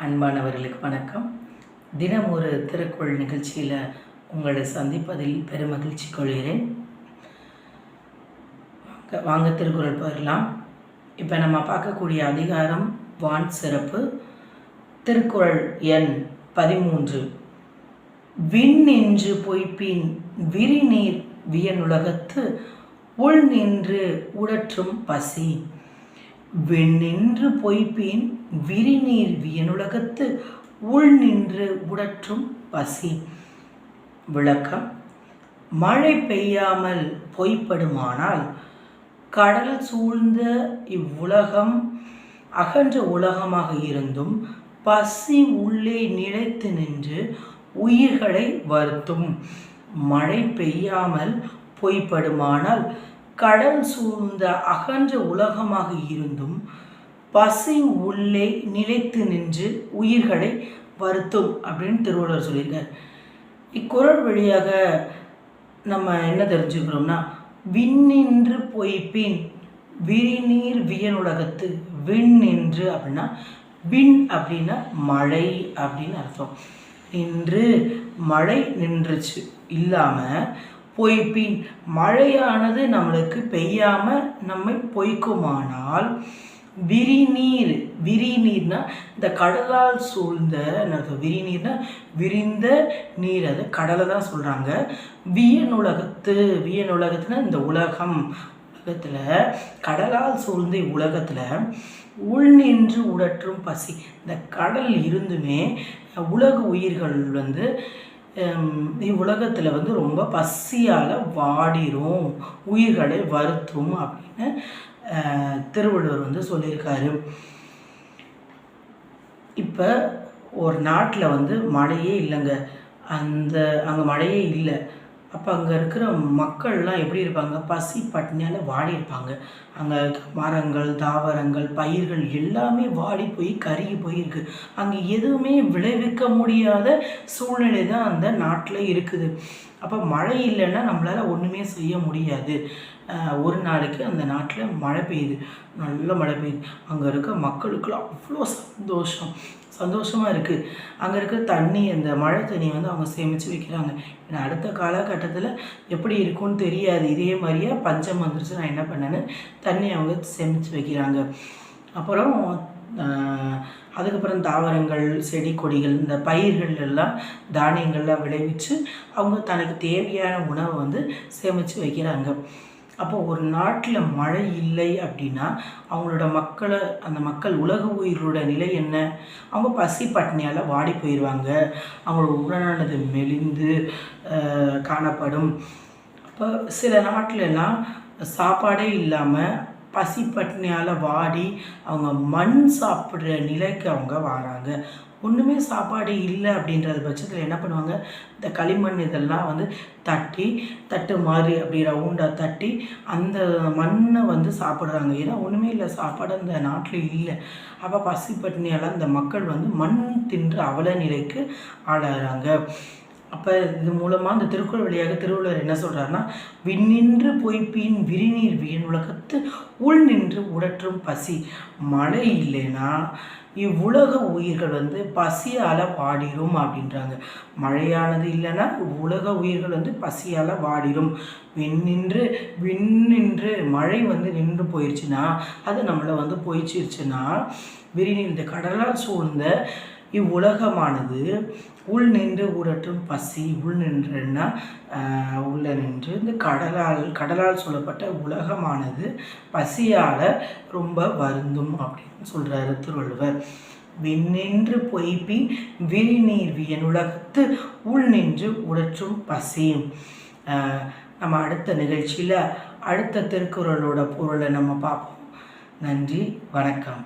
அன்பானவர்களுக்கு வணக்கம். தினம் ஒரு திருக்குறள் நிகழ்ச்சியில் உங்களை சந்திப்பதில் பெருமகிழ்ச்சி கொள்கிறேன். வாங்க திருக்குறள் போயிடலாம். இப்போ நம்ம பார்க்கக்கூடிய அதிகாரம் வான் சிறப்பு. திருக்குறள் எண் 13. விண் நின்று பொய்ப்பின் விரிநீர் வியனுலகத்து உள் நின்று உடற்றும் பசி. வெண்ணின்று பொய்ப்பின் விரிநீர் வியனுலகத்து உள் நின்று உடற்றும் பசி. விளக்கம்: மழை பெய்யாமல் பொய்ப்படுமானால் கடல் சூழ்ந்த இவ்வுலகம் அகன்ற உலகமாக இருந்தும் பசி உள்ளே நிலைத்து நின்று உயிர்களை வருத்தும். மழை பெய்யாமல் பொய்ப்படுமானால் கடல் சூழ்ந்த அகன்ற உலகமாக இருந்தும் பசி உள்ளே நிலைத்து நின்று உயிர்களை வருத்தும் அப்படின்னு திருவள்ளுவர் சொல்லியிருக்கார். இக்குறள் வழியாக நம்ம என்ன தெரிஞ்சுக்கிறோம்னா, விண்ணின்று பொய்ப்பின் விரிநீர் வியனுலகத்து. விண் நின்று அப்படின்னா, விண் அப்படின்னா மழை அப்படின்னு அர்த்தம். நின்று மழை நின்றுச்சு இல்லாமல் பொய்ப்பின் மழையானது நம்மளுக்கு பெய்யாமல் நம்மை பொய்க்குமானால் விரிநீர். விரிநீர்னா இந்த கடலால் சூழ்ந்த விரிநீர்னா விரிந்த நீர், அது கடலை தான் சொல்கிறாங்க. வியனுலகத்து. வியனுலகத்துனா இந்த உலகம். உலகத்தில் கடலால் சூழ்ந்த உலகத்தில் உள் நின்று உடற்றும் பசி. இந்த கடல் இருந்துமே உலக உயிர்கள் இவ்வுலகத்தில் ரொம்ப பசியால் வாடிரும், உயிர்களை வருத்தும் அப்படின்னு திருவள்ளுவர் சொல்லியிருக்காரு. இப்போ ஒரு நாட்டில் மழையே இல்லைங்க, அங்கே மழையே இல்லை. அப்போ அங்கே இருக்கிற மக்கள்லாம் எப்படி இருப்பாங்க? பசி பட்டினியால் வாடி இருப்பாங்க. அங்கே மரங்கள், தாவரங்கள், பயிர்கள் எல்லாமே வாடி போய் கருகி போயிருக்கு. அங்கே எதுவுமே விளைவிக்க முடியாத சூழ்நிலை தான் அந்த நாட்டில் இருக்குது. அப்போ மழை இல்லைன்னா நம்மளால் ஒன்றுமே செய்ய முடியாது. ஒரு நாளைக்கு அந்த நாட்டில் மழை பெய்யுது, நல்ல மழை பெய்யுது. அங்கே இருக்க மக்களுக்குலாம் அவ்வளோ சந்தோஷமாக இருக்குது. அங்கே இருக்கிற தண்ணி, அந்த மழை தண்ணியை அவங்க சேமித்து வைக்கிறாங்க. ஏன்னா அடுத்த காலகட்டத்தில் எப்படி இருக்கும்னு தெரியாது. இதே மாதிரியே பஞ்சம் வந்துருச்சு, நான் என்ன பண்ணேன்னு தண்ணி அவங்க சேமித்து வைக்கிறாங்க. அப்புறம் அதுக்கப்புறம் தாவரங்கள், செடி கொடிகள், இந்த பயிர்கள் எல்லாம் தானியங்கள்லாம் விளைவிச்சு அவங்க தனக்கு தேவையான உணவை சேமித்து வைக்கிறாங்க. அப்போ ஒரு நாட்டில் மழை இல்லை அப்படின்னா அவங்களோட அந்த மக்கள் உலக உயிரோட நிலை என்ன? அவங்க பசி பட்டினியால் வாடி போயிடுவாங்க. அவங்களோட உடலானது மெலிந்து காணப்படும். அப்போ சில நாட்டிலெல்லாம் சாப்பாடே இல்லாமல் பசி பட்டினியால் வாடி அவங்க மண் சாப்பிட்ற நிலைக்கு அவங்க வராங்க. ஒன்றுமே சாப்பாடு இல்லை அப்படின்றது பட்சத்தில் என்ன பண்ணுவாங்க? இந்த களிமண் இதெல்லாம் தட்டு மாதிரி அப்படி ரவுண்டாக தட்டி அந்த மண்ணை சாப்பிட்றாங்க. ஏன்னா ஒன்றுமே இல்லை, சாப்பாடு அந்த நாட்டில் இல்லை. அப்போ பசி பட்டினியால் அந்த மக்கள் மண் தின்று அவல நிலைக்கு ஆளாகிறாங்க. அப்போ இது மூலமாக இந்த திருக்குறள் வழியாக திருவள்ளுவர் என்ன சொல்கிறாருன்னா, விண்ணின்று பொய்ப்பின் விரிநீர் வியனுலகத்து உள் நின்று உடற்றும் பசி. மழை இல்லைன்னா இவ்வுலக உயிர்கள் பசியால் வாடிரும் அப்படின்றாங்க. மழையானது இல்லைன்னா உலக உயிர்கள் பசியால் வாடிரும். விண்ணின்று மழை நின்று போயிடுச்சுன்னா, அது நம்மளை போயிடுச்சுன்னா விரிநீர், இந்த கடலால் சூழ்ந்த இவ்வுலகமானது உள் நின்று உடற்றும் பசி. உள் நின்றுன்னா உள்ள நின்று இந்த கடலால் சொல்லப்பட்ட உலகமானது பசியால் ரொம்ப வருந்தும் அப்படின்னு சொல்கிறாரு திருவள்ளுவர். விண்ணின்று பொய்ப்பின் விரிநீர் வியனுலகத்து உள் நின்று உடற்றும் பசி. நம்ம அடுத்த நிகழ்ச்சியில் அடுத்த திருக்குறளோட பொருளை நம்ம பார்ப்போம். நன்றி, வணக்கம்.